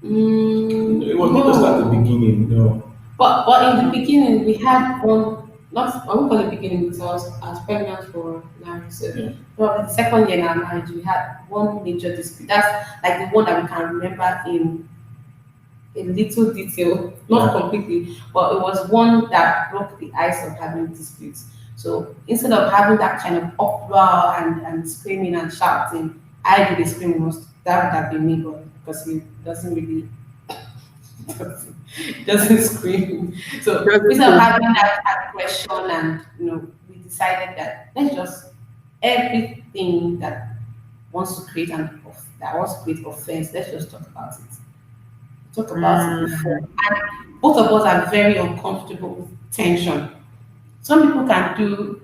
It was not just at the No. beginning, no. But in the Mm, beginning we had one, not I won't call it beginning because I was pregnant for marriage. So Yeah. well, the second year in our marriage we had one major dispute. That's like the one that we can remember in little detail, not Yeah. completely, but it was one that broke the ice of having disputes. So instead of having that kind of uproar and screaming and shouting, I did the screaming most. That would have been me, but because he doesn't really doesn't scream. So doesn't instead of seem. having that aggression, and we decided that let's just everything that wants to create that wants to create offense, let's just talk about it. Talk about it before. Mm, And both of us are very uncomfortable with tension. Some people can do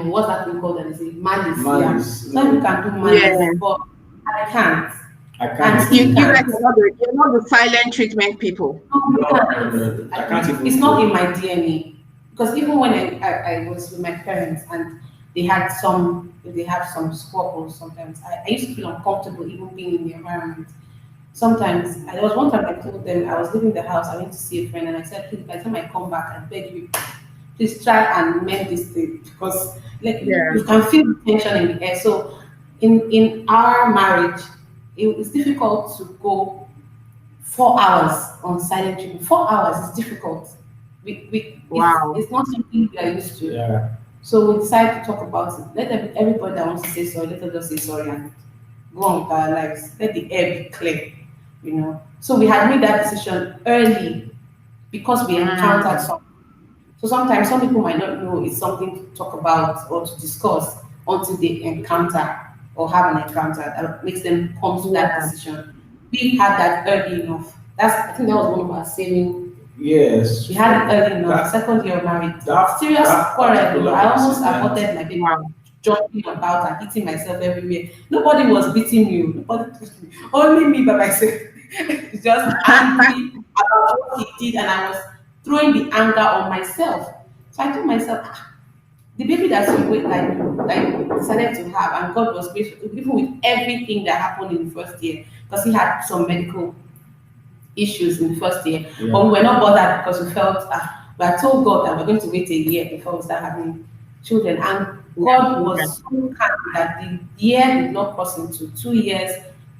what's that thing called? That is it malice, yeah. Malice. Some people can do malice, yeah, but I can't. I And can't still do. you guys can't. are not the silent treatment people. No, you No, no, can't. no. I can't It's even not in do. my DNA. Because even when I was with my parents and they have some squabbles sometimes, I used to feel uncomfortable even being in the environment. Sometimes, there was one time I told them I was leaving the house, I went to see a friend, and I said, please, by the time I come back, I beg you, please try and mend this thing because like Yeah. you can feel the tension in the air. So in our marriage, it's difficult to go 4 hours on silent treatment. 4 hours is difficult. Wow. It's not something we are used to. Yeah. So we decided to talk about it. Let everybody that wants to say sorry, let us just say sorry and go on with our lives. Let the air be clear. So we had made that decision early because we encountered Mm, some. So sometimes some people might not know it's something to talk about or to discuss until they encounter or have an encounter that makes them come to that yeah. decision. We had that early enough. I think that was one of our saving. Yes. We had it early enough. That Second year of marriage. that Serious that quarrel. Though. particular I almost incident. aborted my baby Wow. jumping about and hitting myself everywhere. Nobody was beating you. Nobody touched me. Only me by myself. Just angry about what he did, and I was throwing the anger on myself. So I told myself, the baby that you wait like decided to have, and God was gracious, even with everything that happened in the first year, because he had some medical issues in the first year. But we Yeah. were not bothered because we felt we had told God that we're going to wait a year before we start having children. And Yeah. God Children. was so kind that the year did not cross into 2 years,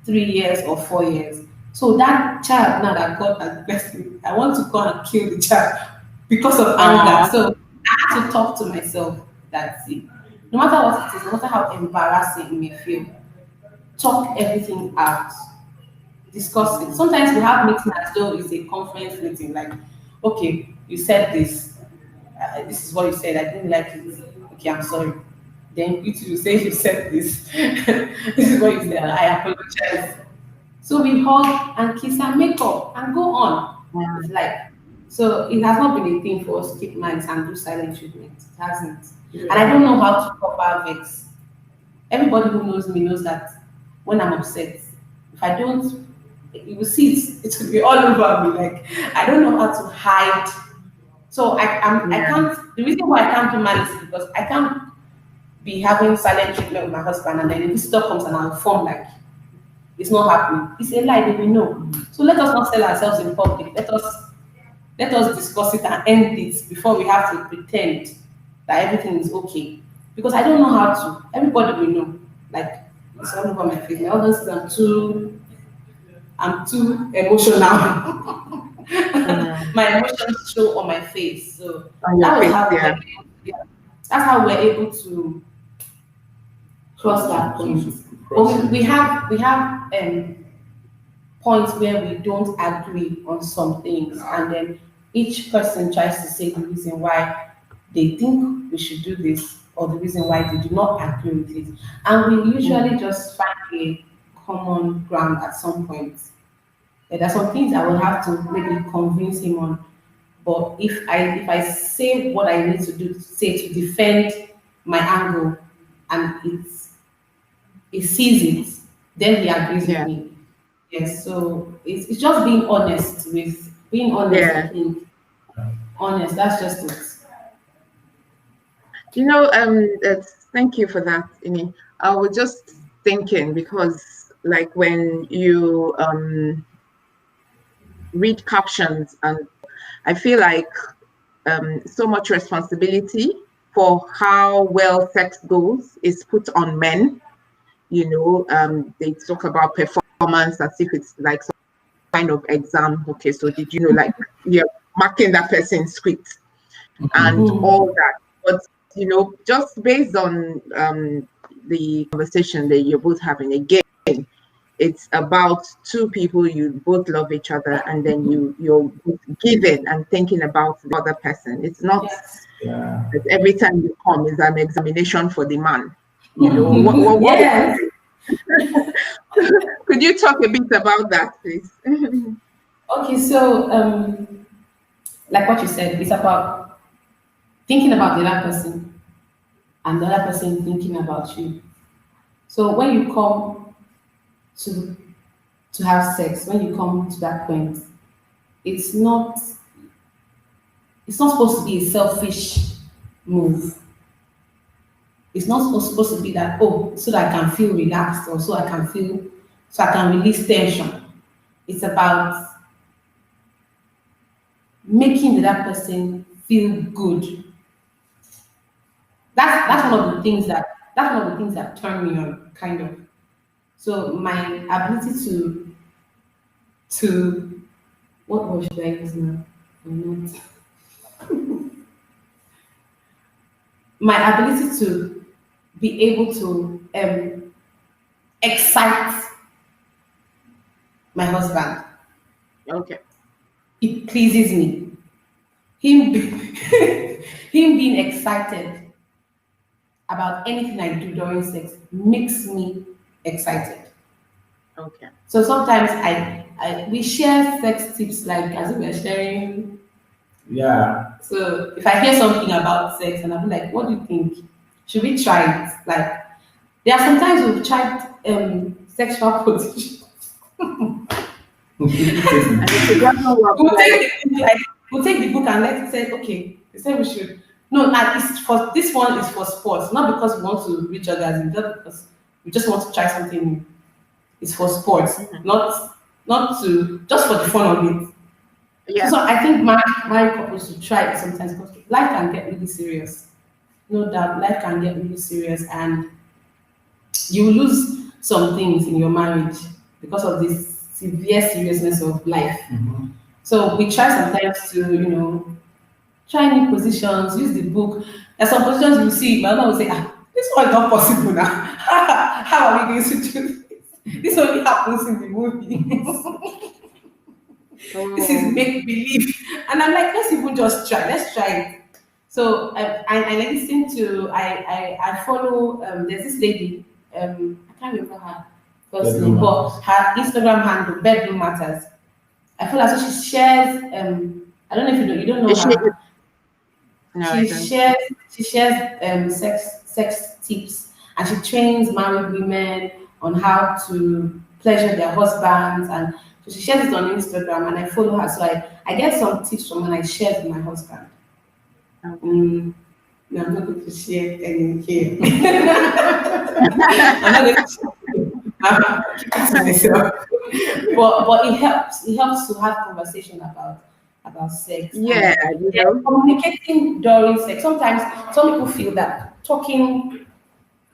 3 years, or 4 years. So that child now that God has blessed me, I want to go and kill the child because of anger. Aw. So I had to talk to myself that see, no matter what it is, no matter how embarrassing it may feel, talk everything out, discuss it. Sometimes we have meetings as though it's a conference meeting. Like, okay, you said this. This is what you said. I didn't like it. Okay, I'm sorry. Then you two say you said this. This is what you said. Yeah. I apologize. So we hug and kiss and make up and go on. It's Mm, like, so it has not been a thing for us to keep minds and do silent treatment. It hasn't. And I yeah. don't know how to cover vex. Everybody who knows me knows that when I'm upset, if I don't, you will see it will be all over me. Like I don't know how to hide. So I Yeah. can't. The reason why I can't do malice is because I can't be having silent treatment with my husband, and then the visitor comes and I'll form like it's not happening. It's a lie, they will know. So let us not sell ourselves in public. Let us discuss it and end it before we have to pretend that everything is okay. Because I don't know how to. Everybody will know. Like it's all over my face. My husband says I'm too emotional. Mm. My emotions show on my face. So On your that was face, how yeah. yeah, that's how we're able to cross that point. But we have points where we don't agree on some things, and then each person tries to say the reason why they think we should do this or the reason why they do not agree with it. And we usually Mm. just find a common ground at some point. There are some things I will have to maybe convince him on. But if I say what I need to do, say to defend my angle, and he sees it, then he agrees with Yeah. me. Yes, so it's just being honest, I Yeah. think. Honest, that's just it. Thank you for that, Ini. I was just thinking because, like, when you read captions, and I feel like so much responsibility for how well sex goes is put on men. They talk about performance as if it's like some kind of exam. Okay, so did you know, like, you're marking that person's script and all Mhm. that. But just based on the conversation that you're both having, again, it's about two people, you both love each other, and then you're both giving and thinking about the other person. It's not Yes. Yeah. that every time you come is an examination for the man. What would you Yes. say? Could you talk a bit about that, please? Okay, so like what you said, it's about thinking about the other person and the other person thinking about you. So when you come to to have sex, when you come to that point, it's not it's not supposed to be a selfish move. It's not supposed to be that, oh, so that I can feel relaxed or so I can release tension. It's about making the other person feel good. That's one of the things that turn me on, kind of. So my ability to what word should I use now? I'm not- My ability to be able to excite my husband. Okay. It pleases me. Him, him being excited about anything I do during sex makes me excited. Okay. So sometimes we share sex tips like as if we're sharing. Yeah. So if I hear something about sex and I'm like, what do you think? Should we try it? Like there are sometimes we've tried sexual position. And if it doesn't work, We'll like, take the book, like we'll take the book and let's say, okay, they say we should. No, at least for this one is for sports, not because we want to reach others, just because we just want to try something new. It's for sports, mhm. not to just for the fun of it. So, Yeah. so I think married couples should try it sometimes because life can get really serious. No doubt, life can get really serious, and you will lose some things in your marriage because of this severe seriousness of life. Mhm. So we try sometimes to, try new positions, use the book. There's some positions you see, my mom will say, this one is not possible now. How are we going to do this? This only happens in the movies. This is Oh, make believe. And I'm like, let's even just try. Let's try it. So I listen to I follow there's this lady I can't remember her first name Bedroom but matters. her Instagram handle Bedroom Matters. I feel as though she shares. I don't know if you don't know Is she? her. No, I She don't. shares sex tips, and she trains married women on how to pleasure their husbands, and so she shares it on Instagram, and I follow her. So I get some tips from her, and I share it with my husband. Okay. Mm, no, I'm not going to share any here. I'm not going to share. I'm keep it to myself. But it helps to have conversation about sex, Yeah, and you yeah, know. communicating during sex. Sometimes some people feel that talking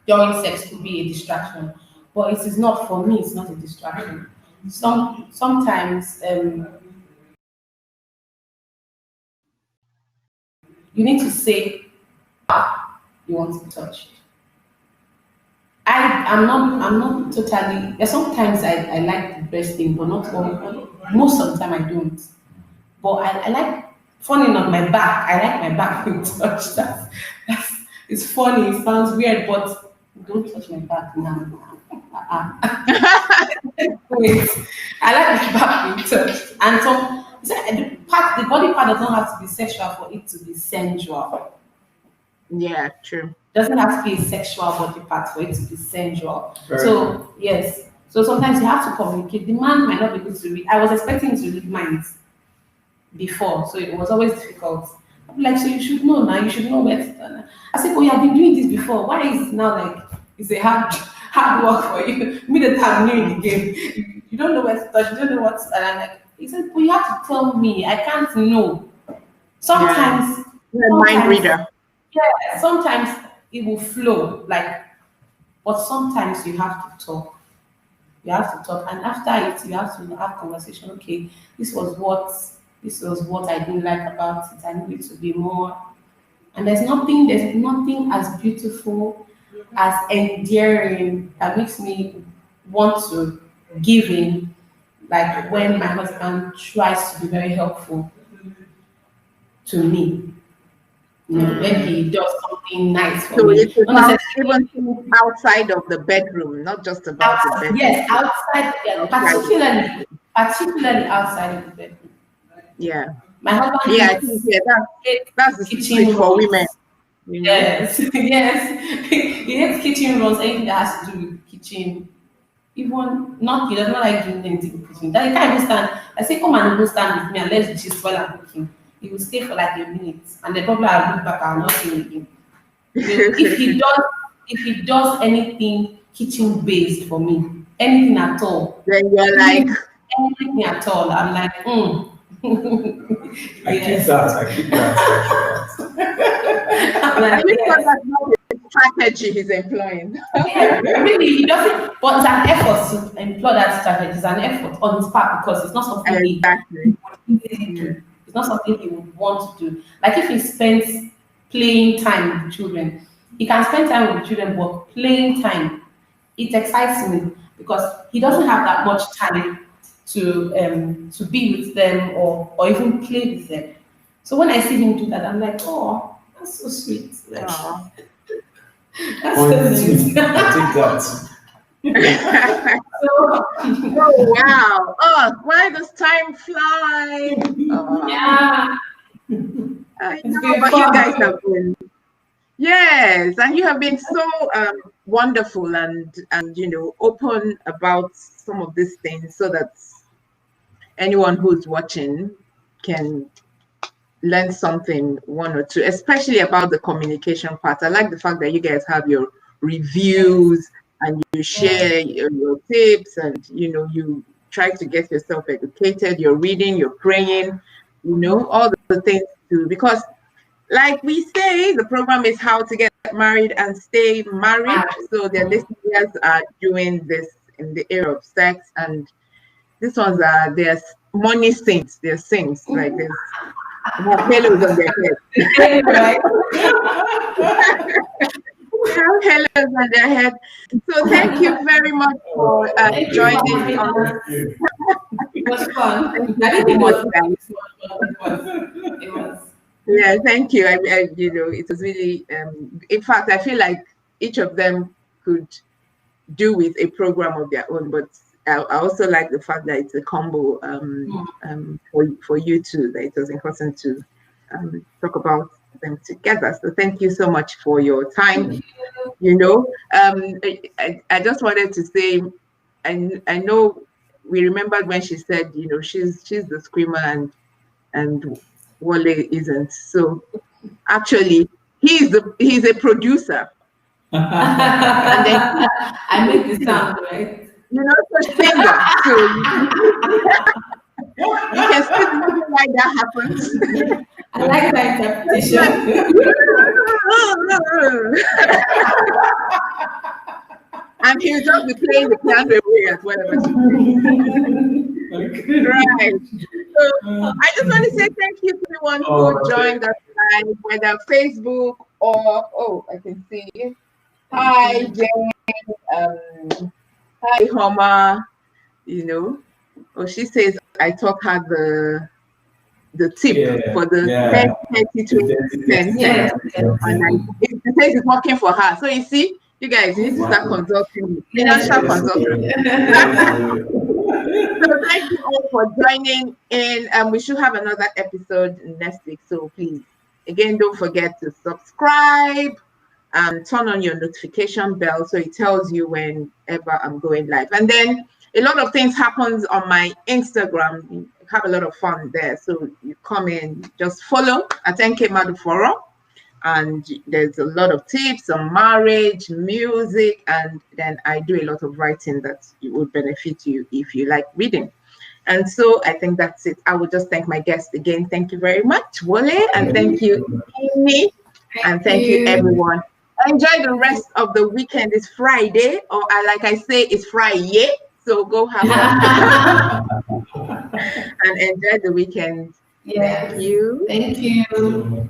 during sex could be a distraction, but it is not. For me, it's not a distraction. Sometimes you need to say you want to be touched. I'm not totally. Yeah, sometimes I like the breasting, but not all. Most of the time I don't. But I like, funny enough, my back. I like my back being touched. That's it's funny. It sounds weird, but don't touch my back now. Uh-uh. Wait, I like my back being touched, and so the body part doesn't have to be sexual for it to be sensual. Yeah, true. Doesn't have to be a sexual body part for it to be sensual. Very true. So yes. So sometimes you have to communicate. The man might not be able to read. I was expecting him to read minds before, so it was always difficult. I'm like, so you should know now. You should know where to turn. I said, well, you have been doing this before. Why is it now like it's a hard work for you? Me that I'm new in the game. You don't know where to touch. You don't know what. And I'm like, he said, well, you have to tell me. I can't know. Yeah. Sometimes, You're a mind sometimes, reader. yeah, sometimes it will flow. Like, but sometimes you have to talk. You have to talk, and after it, you have to have conversation. Okay, this was what this was what I didn't like about it. I need it to be more. And there's nothing as beautiful, as endearing that makes me want to give in. Like when my husband tries to be very helpful to me, when Mm. he does something nice for So me, it's not about necessarily even things outside of the bedroom, not just about the outside. bedroom. Yes, outside, yeah, Outside of the bedroom. particularly outside of the bedroom. Yeah. My husband Yeah, I think hates, that's the secret kitchen for women, runs. you know. Yes, yes. He hates kitchen runs, anything that has to do with kitchen. Even not, he does not like doing anything in the kitchen. That he can't even stand. I say, come and even stand with me and let's gist while I'm cooking. He will stay for like a minute, and then probably I'll look back, I'll not see him again. If he does anything kitchen based for me, anything at all, Then you're like, even anything at all, I'm like, I keep yes. that. I keep that. I keep that. I'm are like, you sure yes. that's not a strategy he's employing? Yeah, really, he doesn't. But it's an effort to employ that strategy. It's an effort on his part because it's not something he Exactly. would easily Yeah. do. It's not something he would want to do. Like if he spends playing time with the children, he can spend time with the children, but playing time, it excites me because he doesn't have that much time to be with them or even play with them. So when I see him do that, I'm like, oh, that's so sweet. Like Oh. that's so Point nice. two. I take that. So Oh wow! Oh, why does time fly? Oh, yeah, I it's know, been but you fun. guys have been, yes, and you have been so wonderful and open about some of these things, so that anyone who's watching can learn something, one or two, especially about the communication part. I like the fact that you guys have your Yes, reviews and you yes, share your tips, and you try to get yourself educated. You're reading, you're praying, all the things to, because like we say, the program is how to get married and stay married. So the listeners are doing this in the area of sex, and these ones are, there's money saints, they're saints, like there's, they have halos on their head. right. They have halos on their head. So thank you very much for Thank you for joining having us. us. It was fun. Thank you I didn't so think it much, was guys. this much, but it was. It was. Yeah, thank you. It was really, in fact, I feel like each of them could do with a program of their own, but I also like the fact that it's a combo for you too. That it was important to talk about them together. So thank you so much for your time. You know, I just wanted to say, I know we remembered when she said, she's the screamer and Wale isn't. So actually, he's a producer, and then I make the sound, right? so singer. So you can see the reason why that happens. I like that interpretation. And he'll just be playing the piano away at whatever she plays. Right. So I just want to say thank you to everyone who joined us live, whether Facebook or I can see. Hi Jane, hi Homer. She says I taught her the tip for the 30 to 10 Yes, 10. yes. And it says it's working for her. So you see, you guys need to start consulting me. Financial consulting. So thank you all for joining in. We should have another episode next week. So please, again, don't forget to subscribe and turn on your notification bell so it tells you whenever I'm going live. And then a lot of things happens on my Instagram. We have a lot of fun there. So you come in, just follow at NK Maduforo. And there's a lot of tips on marriage, music, and then I do a lot of writing that will benefit you if you like reading. And so I think that's it. I will just thank my guest again. Thank you very much, Wale, and thank you, Amy, and thank you, everyone. Enjoy the rest of the weekend. It's Friday, or like I say, it's Friday. So go have fun and enjoy the weekend. Yes. Thank you. Thank you.